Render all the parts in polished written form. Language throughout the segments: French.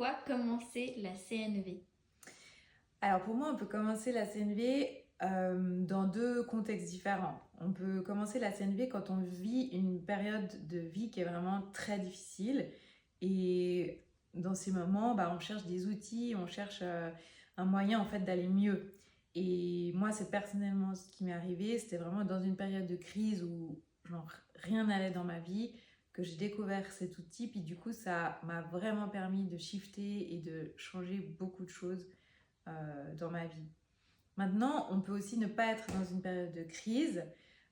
pourquoi commencer la CNV? Alors pour moi, on peut commencer la CNV dans deux contextes différents. On peut commencer la CNV quand on vit une période de vie qui est vraiment très difficile. Et dans ces moments, on cherche des outils, on cherche un moyen en fait d'aller mieux. Et moi, c'est personnellement ce qui m'est arrivé. C'était vraiment dans une période de crise où genre, rien n'allait dans ma vie, que j'ai découvert cet outil. Puis du coup, ça m'a vraiment permis de shifter et de changer beaucoup de choses dans ma vie. Maintenant, on peut aussi ne pas être dans une période de crise,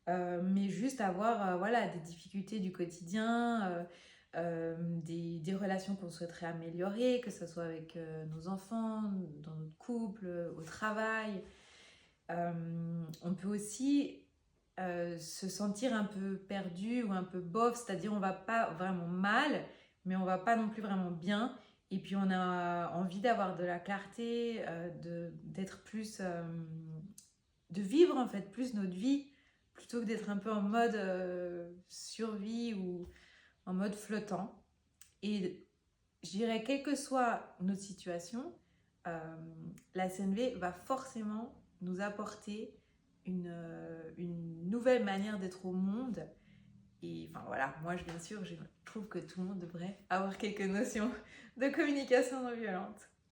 mais juste avoir voilà, des difficultés du quotidien, des relations qu'on souhaiterait améliorer, que ce soit avec nos enfants, dans notre couple, au travail. On peut aussi se sentir un peu perdu ou un peu bof, c'est-à-dire on va pas vraiment mal, mais on va pas non plus vraiment bien. Et puis on a envie d'avoir de la clarté, d'être plus, de vivre en fait plus notre vie, plutôt que d'être un peu en mode survie ou en mode flottant. Et je dirais, quelle que soit notre situation, euh, la CNV va forcément nous apporter une nouvelle manière d'être au monde. Et enfin voilà, moi bien sûr, je trouve que tout le monde devrait avoir quelques notions de communication non violente.